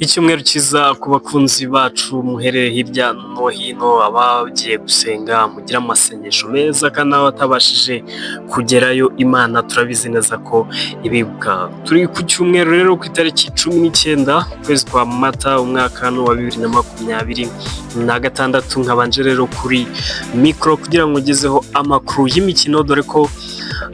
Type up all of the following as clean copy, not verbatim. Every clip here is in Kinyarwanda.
Icyumweru cyiza ku bakunzi bacu muherere hirya no hino, abagiye gusenga mugira amasengesho meza kandi abatabashije kugerayo Imana turabizi neza ko ibibuka. Turi ku cyumweru rero ku itariki 19 ukwezi kwa Mata umwaka wa 2026, nkabanje rero kuri mikro kugira ngo ngezeho amakuru y'imikino, dore ko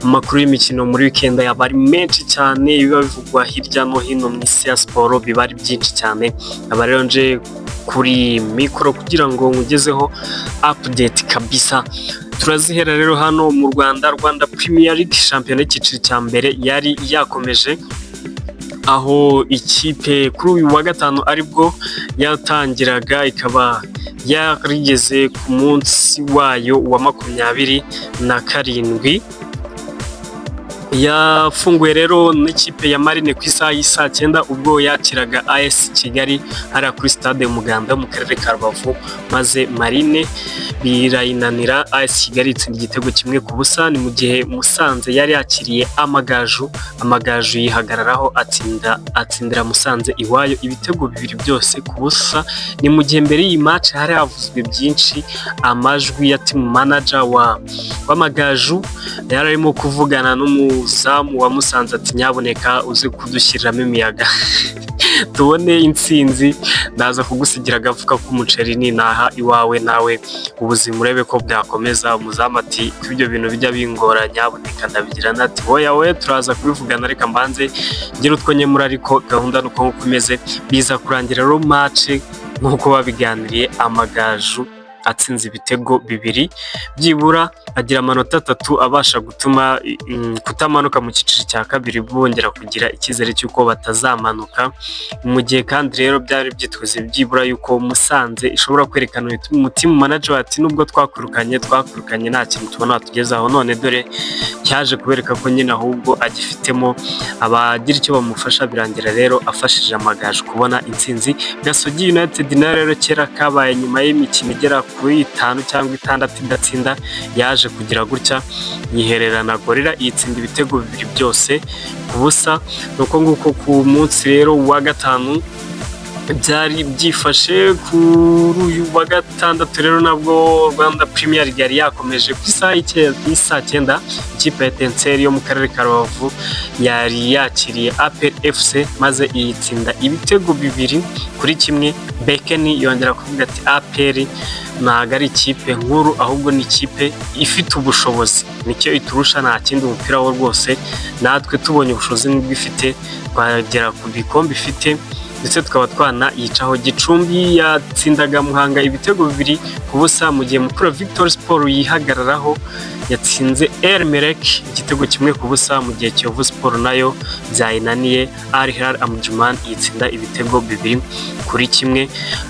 amakuru y'imikino muri weekend yaba ari menshi cyane, biba bivugwa hirya no hino mu isi ya siporo biba ari byinshi cyane. Aba rero nje kuri mikoro kugira ngo nkugezeho update kabisa. Turazihera rero hano mu Rwanda Premier League, shampiyona y'icyiciro cya mbere yari yakomeje, aho ikipe kuri uyu wa gatanu aribwo yatangiraga, ikaba yarigeze ku munsi wayo wa 27. Yafunguye rero n'ikipe ya Marine ku isaha y'isa 9 ubwo yakiraga AS Kigali hariya kuri stade Umuganda mu karere ka Rubavu, maze Marine birayinanira, AS Kigali itsinda igitego kimwe ku busa. Ni mu gihe Musanze yari yakiriye Amagaju yihagararaho atsindira Musanze iwayo ibitego 2 byose ku busa. Ni mu gihe mbere y'iyi match hari havuzwe byinshi, amajwi ya team manager w'Amagaju yari arimo kuvugana n'umuzamu wa Musanze ati nyaboneka uze kudushyiriramo imiyaga tubone intsinzi, ndaza kugusigira agafuka k'umuceri ninaha iwawe nawe ubuzima urebe ko byakomeza. Umuzamu ati ibyo bintu bijya bingora nyaboneka ndabigira nati oya we turaza kubivugana, reka mbanze ngira utwo nyemura, ariko gahunda nuko nkomeze. Biza kurangira rero match nkuko babiganiriye, Amagaju atsinze ibitego 2 byibura agira amanota 3 abasha gutuma kutamanuka mu cyiciro cya kabiri, bongera kugira icyizere cy'uko batazamanuka. Mu gihe kandi rero byari byitwaze byibura yuko Musanze ishobora kwerekana umutima manager ati nubwo twakurukanye nta kintu tubona tugezaho, none dore cyaje kubereka ko nyine ahubwo agifitemo abagira icyo bamufasha. Birangira rero afashije Amagaju kubona intsinzi. Gasogi United na rero kera kabaye nyuma y'imikino igera kuri 5 cyangwa 6 idatsinda, yaje kugira gutya yihererana Gorilla itsinda ibitego 2 byose ku busa. Nuko nguko ku munsi rero wa gatanu byari byifashe. Kuri uyu wa gatandatu rero nabwo Rwanda Premier League yari yakomeje ku isaha y'isa 9, ikipe ya Tenseri yo mu karere ka Rubavu yari yakiriye APR FC maze iyitsinda ibitego 2-1. Bekeni yongera kuvuga ati APR ntago ari ikipe nkuru, ahubwo ni ikipe ifite ubushobozi, nicyo iturusha, nta kindi umupira wo rwose. Natwe tubonye ubushobozi n'ubwo ifite twagera ku bikombe ifite, ndetse tukaba twanayicaho. Gicumbi yatsindaga Muhanga ibitego 2 ku busa, mu gihe Mukura Victory Sport yihagararaho yatsinze Elmerek igitego 1 ku busa, mu gihe Kiyovu Sport nayo byayinaniye Al Hilal Omdurman yitsinda ibitego 2-1.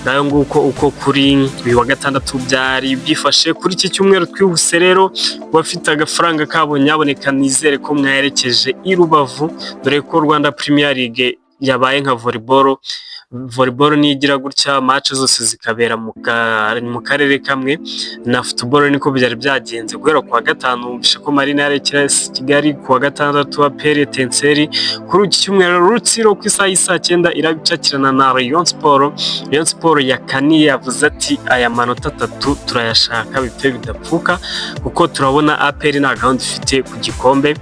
Nayo nguko uko kuri uyu wa gatandatu byari byifashe. Kuri iki cyumweru twihuse rero, bafite agafaranga kabo nyaboneka nizere ko mwaherekeje i Rubavu, dore ko Rwanda Premier League yabaye nka volleyball nigira gutya, match zose zikabera mu karere kamwe. Na football niko byari byagenze guhera ku wa gatanu bishe ko Marine yarekera Kigali, ku wa gatandatu APR Tenseri. Kuri iki cyumweru Rutsiro ku isaha y'isa 9 irabicakirana na Rayon Sport yakaniye, yavuze ati aya manota 3 turayashaka bipfe bidapfuka, kuko turabona APR nta gahunda ifite ku gikombe.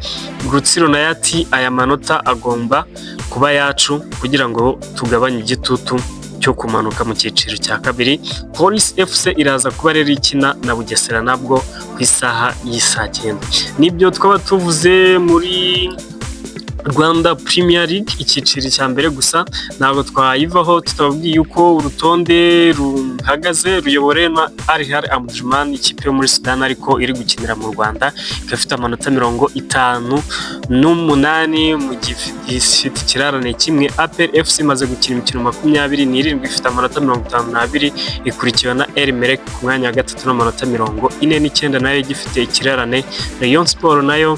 Rutsiro nayo ati aya manota agomba kuba yacu kugira ngo tugabanye igitutu cyo kumanuka mu cyiciro cya kabiri. Police FC iraza kuba rero ikina na Bugesera nabwo ku isaha y'isa 9. Nibyo twaba tuvuze muri Rwanda Premier League icyiciro cya mbere, gusa ntabwo twayivaho tutababwiye uko urutonde ruhagaze. Ruyobowe na Al Hilal Omdurman, ikipe yo muri Sudan ariko iri gukinira mu Rwanda, ikafite amanota 58 mu gihe ifite ikirarane kimwe. APR FC imaze gukina imikino 27 ifite amanota 52, ikurikiwe na Elmerek ku mwanya wa gatatu n'amanota 49 nayo gifite ikirarane. Rayon Sport nayo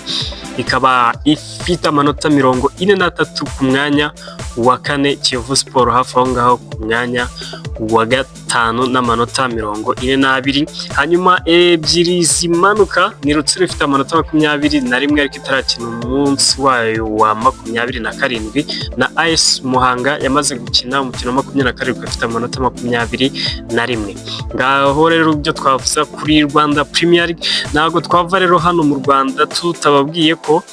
ikaba ifite amanota 43 ku mwanya wa kane, Kiyovu Sport hafi aho ngaho ku mwanya wa gatanu n'amanota 42. hanyuma ebyiri zimanuka ni Rutsiro ifite amanota 21 ariko itarakina umunsi wayo wa 27, na AS Muhanga yamaze gukina umukino wa 27 ifite amanota 21. ngaho rero ibyo twavuza kuri Rwanda Premier League. Ntabwo twava rero hano mu Rwanda tutababwiye ko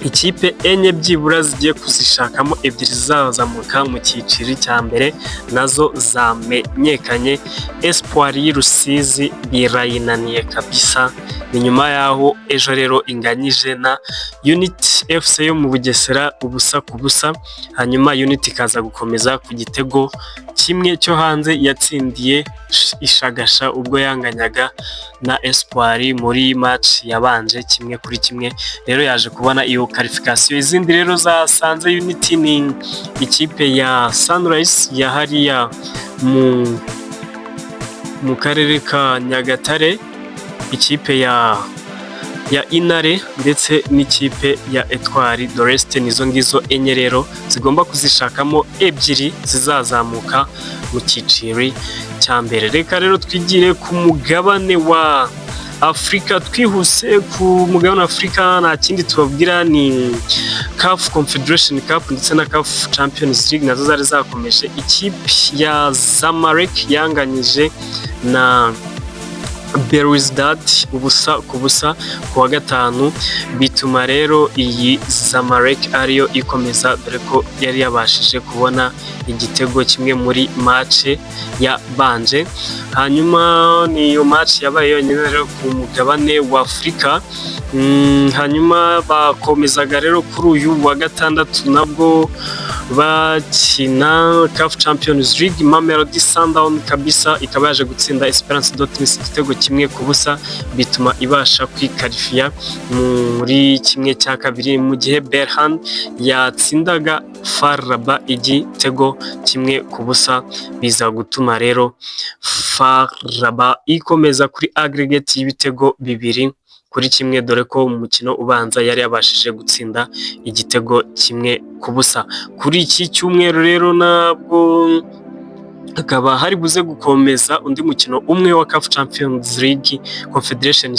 ikipe enye byibura zigiye kuzishakamo ebyiri zazamuka mu cyiciro cya mbere nazo zamenyekanye. Espoir y'Rusizi birayinaniye kabisa, ni nyuma yaho ejo rero inganyije na Unity FC yo mu Bugesera ubusa ku busa, hanyuma Unity ikaza gukomeza ku gitego kimwe cyo hanze yatsindiye Ishagasha ubwo yanganyaga na Espoir muri match yabanje 1-1. rero yaje kubona iyo qualification. Izindi rero zasanze Unity ni ikipe ya Sunrise ya hariya mu karere ka Nyagatare, ikipe ya Inare ndetse n'ikipe ya Etoile de l'Est. nizo ngizo enye rero zigomba kuzishakamo ebyiri zizazamuka mu cyiciro cya mbere. Reka rero twigire ku mugabane wa Afrika, twihuse ku mugabane wa Afrika. nta kindi tubabwira ni CAF Confederation Cup ndetse na CAF Champions League nazo zari zakomeje. Ikipe ya Zamalek yanganyije na Belouizdad ubusa ku busa ku wa gatanu, bituma rero iyi Zamalek ariyo ikomeza, dore ko yari yabashije kubona igitego kimwe muri match yabanje. hanyuma niyo match yabaye yonyine rero ku mugabane wa Afrika. hanyuma bakomezaga rero kuri uyu wa gatandatu nabwo bakina CAF Champions League. Mamelodi Sundowns kabisa ikaba yaje gutsinda Esperance de Tunis igitego kimwe ku busa, bituma ibasha kwikarifiya muri kimwe cya kabiri, mu gihe Berhan yatsindaga FAR Rabat igitego kimwe ku busa, biza gutuma rero FAR Rabat ikomeza kuri aggregate y'ibitego 2-1, dore ko mu mukino ubanza yari yabashije gutsinda igitego kimwe ku busa. Kuri iki cyumweru rero nabwo hakaba hari buze gukomeza undi mukino umwe wa CAF Champions League Confederation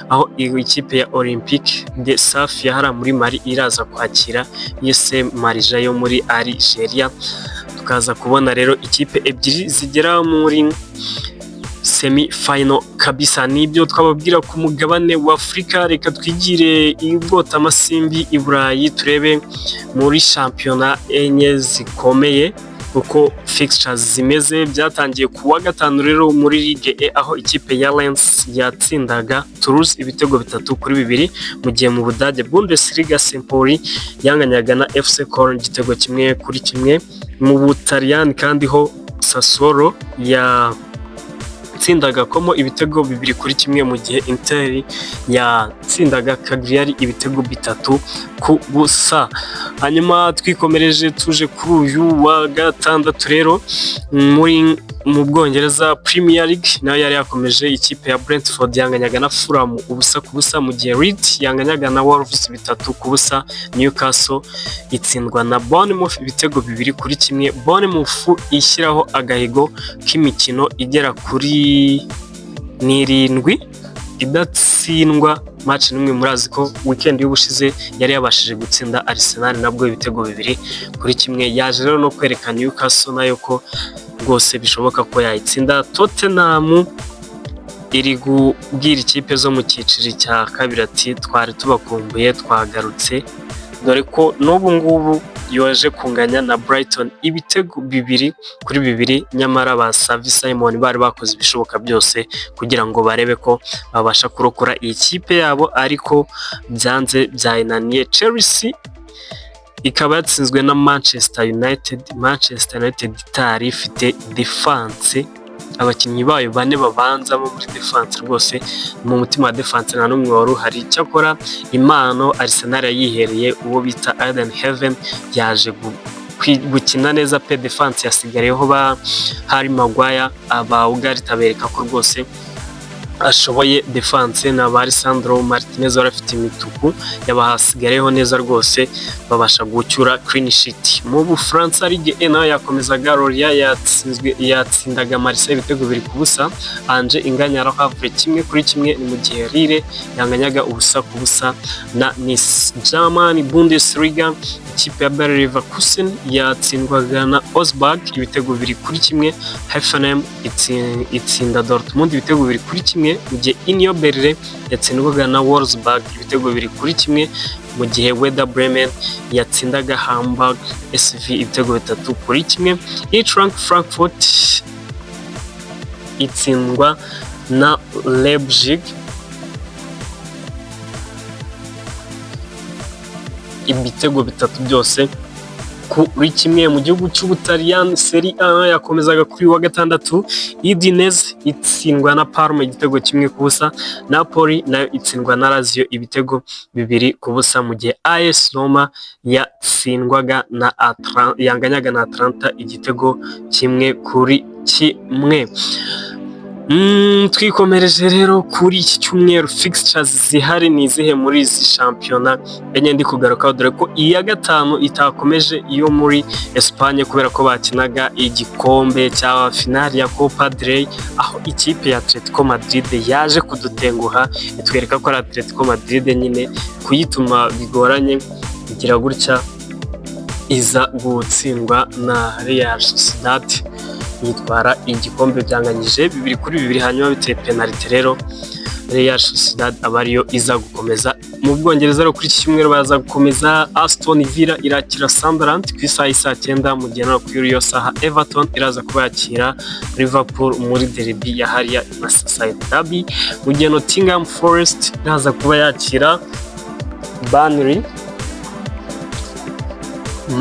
aho ikipe ya Olympique de Safia hara muri Mali iraza kwakira USM Marija yo muri Algeria. tukaza kubona rero ikipe ebyiri zigera muri semi final kabisa. Nibyo twababwira ku mugabane wa Afrika. Reka twigire ibwota amasimbi i Burayi turebe muri shampiyona enye zikomeye uko fixtures zimeze. Byatangiye ku wa gatanu rero muri Ligue E aho ikipe ya Lens yatsindaga Toulouse ibitego 3-2, mu gihe mu Budage Bundesliga Empoli yanganyaga na FC Köln igitego 1-1. mu Butaliyani kandi ho Sassuolo yatsindaga Como ibitego 2-1, mu gihe Inter yatsindaga Cagliari ibitego 3-0. hanyuma twikomereje tuje kuri uyu wa gatandatu rero mu Bwongereza Premier League nayo yari yakomeje. Ikipe ya Brentford yanganyaga na Fulham ubusa ku busa, mu gihe Leeds yanganyaga na Wolves 3-0. Newcastle itsindwa na Bournemouth ibitego 2-1. Bournemouth ishyiraho agahigo k'imikino igera kuri 7 idatsindwa match n'umwe. murazi ko weekend y'ubushize yari yabashije gutsinda Arsenal nabwo ibitego 2-1. yaje rero no kwerekana Newcastle nayo ko rwose bishoboka ko yayitsinda. Tottenham iri kubwira ikipe zo mu cyiciro cya kabiri ati twari tubakumbuye twagarutse, dore ko n'ubu ngubu yoje kunganya na Brighton ibitego 2-2, nyamara ba Xavi Simons bari bakoze ibishoboka byose kugira ngo barebe ko babasha kurokora iyi kipe yabo, ariko byanze byayinaniye. Chelsea ikaba yatsinzwe na Manchester United. Manchester United itari ifite defense, abakinnyi bayo bane babanzamo muri defense, rwose mu mutima wa defense nta n'umwe wari uhari. Cyakora impano Arsenal yihereye uwo bita Eden Heaven yaje gukina neza pe. Defense yasigayeho ba Harry Maguire, aba Ugari tabereka ko rwose ashoboye defense na Alessandro Martinez barafite imituku yabahasigareho neza rwose babasha gucyura clean sheet. Mu Bufaransa Ligue 1 nayo yakomezaga, Lorient yatsindaga Marseille ibitego 2-0, Angers inganya Le Havre 1-1, ni mu gihe Lille yanganyaga 0-0 na Nice. German Bundesliga ikipe ya Bayer Leverkusen yatsindwaga na Augsburg ibitego 2-1, Hoffenheim itsinda Dortmund ibitego 2-1, mu gihe Union Berlin yatsindwaga na Wolfsburg ibitego 2-1, mu gihe Werder Bremen yatsindaga Hamburg SV ibitego 3-1. Eintracht Frankfurt itsindwa na Leipzig ibitego 3 byose kuri kimwe. Mu gihugu cy'Ubutaliyani Serie A yakomezaga kuri wa gatandatu, Udinese itsindwa na Parma igitego 1-0, Napoli nayo itsindwa na Lazio ibitego 2-0, mu gihe AS Roma yatsindwaga na yanganyaga na Atalanta igitego 1-1. Twikomereje rero kuri iki cyumweru fixtures zihari ni izihe muri izi shampiyona enye ndi kugarukaho, dore ko iya gatanu itakomeje iyo muri Espagne kubera ko bakinaga igikombe cya finali ya Copa del Rey, aho ikipe ya Atletico Madrid yaje kudutenguha itwereka ko ari Atletico Madrid nyine kuyituma bigoranye, igira gutya iza gutsindwa na Real Sociedad yitwara igikombe byanganyije 2-2, hanyuma biteye penalty. Rero Real Sociedad abariyo iza gukomeza mu Bwongereza. Kuri iki cyumweru baza gukomeza, Aston Villa irakira Sunderland ku isaha 9, mu gihe no kuri iyo saha Everton iraza kubakira Liverpool muri derby ya hariya Merseyside derby, mu gihe Nottingham Forest iraza kuba yakira Burnley.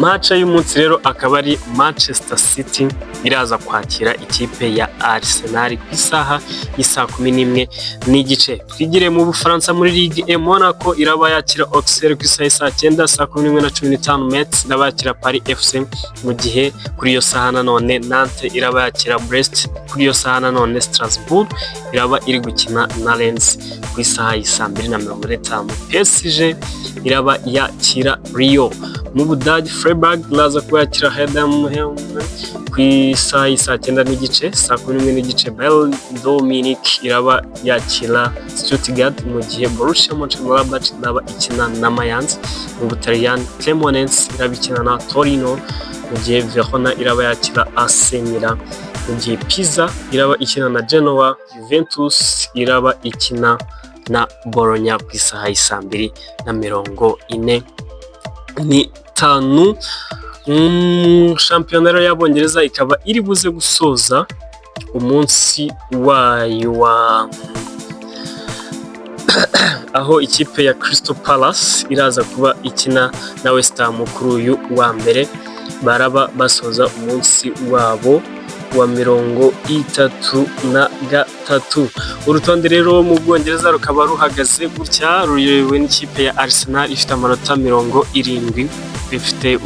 Match y'umunsi rero akaba ari Manchester City iraza kwakira ikipe ya Arsenal ku isaha y'isa 11:30. Twigire mu Bufaransa muri Ligue 1, Monaco iraba yakira Auxerre ku isaha y'isa 9, saa 11:15 Metz iraba yakira Paris FC, mu gihe kuri iyo saha nanone Nantes iraba yakira Brest, kuri iyo saha nanone Strasbourg iraba iri gukina na Lens ku isaha y'isa 2:45. PSG iraba yakira Lyon. Mu Budage Freiburg iraza kwakira Heidenheim ku isaha y'isa 9:30, saa 11:30 Bayern Munich iraba yakira Stuttgart, mu gihe Borussia Mönchengladbach iraba ikina na Mayence. Mu Butaliyani Cremonese iraba ikina na Torino, mu gihe Verona iraba yakira AC Milan, mu gihe Pisa iraba ikina na Genoa, Juventus iraba ikina na Bologna ku isaha y'isa 2:45. Shampiyona y'Abongereza ikaba iri buze gusoza umunsi wayo wa aho ikipe ya Crystal Palace iraza kuba ikina na West Ham kuri uyu wa mbere, baraba basoza umunsi wabo wa 33. Urutonde rero mu Bwongereza rukaba ruhagaze gutya, ruyobowe n'ikipe ya Arsenal ifite amanota 70, ifite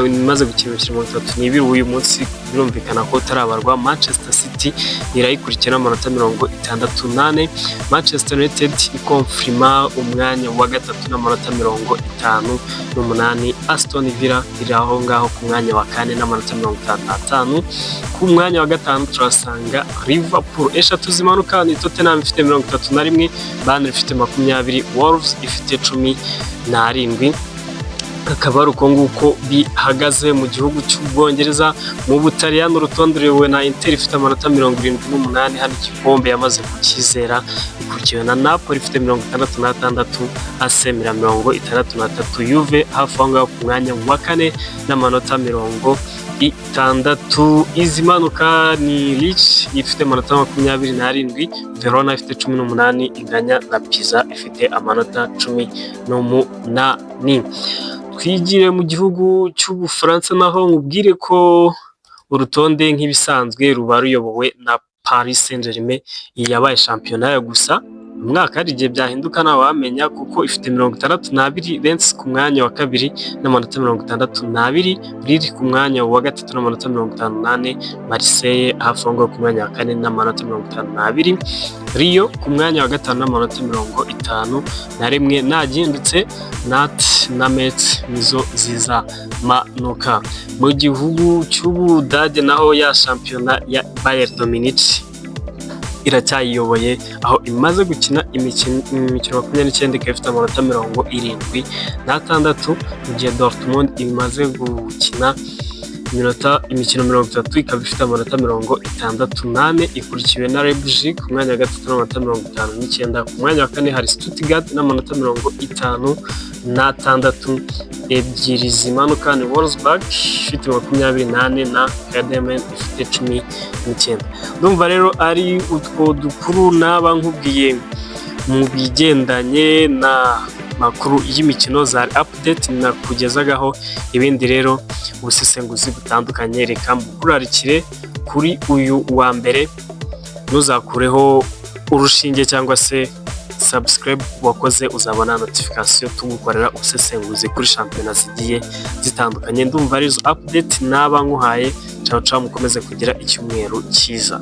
imaze gukina imikino 32 uyu munsi, birumvikana ko tarabarwa. Manchester City irayikurikira amanota 68, Manchester United ikonfirma umwanya wa gatatu n'amanota 58, Aston Villa iri aho ngaho ku mwanya wa 4 n'amanota 55. Ku mwanya wa gatanu turasanga Liverpool eshatu zimanuka, ni Tottenham ifite 31, Burnley ifite 20, Wolves ifite 17. Akaba ari uko nguko bihagaze mu gihugu cy'Ubwongereza. Mu Butaliyani urutonde ruyobowe na Inter ifite amanota 78, hano igikombe yamaze kukizera, ikurikiwe na Napoli ifite 66, AC Milan 63, Juve hafi aho ngaho ku mwanya wa 4 n'amanota 60. Izimanuka ni Leeds ifite amanota 27, Verona ifite 18, inganya na Pisa ifite amanota 18. Twigire mu gihugu cy'Ubufaransa naho nkubwire ko urutonde nk'ibisanzwe ruba ruyobowe na Paris Saint-Germain, yabaye shampiyona ya gusa umwaka hari igihe byahinduka ntawe wamenya kuko ifite 62 Lens ku mwanya wa kabiri n'amanota 62, Lille ku mwanya wa gatatu n'amanota 58, Marseille hafi aho ngaho ku mwanya wa kane n'amanota 52, Rio ku mwanya wa gatanu n'amanota 51, nagindutse Nat na Metz nizo zizamanuka. Mu gihugu cy'Ubudage naho ya shampiyona ya Bayern Munich iracyayiyoboye aho imaze gukina imikino 29 ikaba ifite amanota 76, mu gihe Dortmund imaze gukina imikino 30 ikaba ifite amanota 68, ikurikiwe na Leipzig ku mwanya wa gatatu n'amanota 59, ku mwanya wa kane hari Stuttgart n'amanota 56, ebyiri zimanuka ni Wolfsburg ifite 28 na Academy ifite 19. Ndumva rero ari utwo dukuru naba nkubwiye mu bigendanye na makuru y'imikino za update nakugezagaho. Ibindi rero ubusesenguzi butandukanye reka mbukurarikire kuri uyu wa mbere, ntuzakureho urushinge cyangwa se subscribe wakoze uzabona notification tugukorera ubusesenguzi kuri shampiyona zigiye zitandukanye. Ndumva ari zo update naba nkuhaye. Ciao ciao, mukomeze kugira icyumweru cyiza.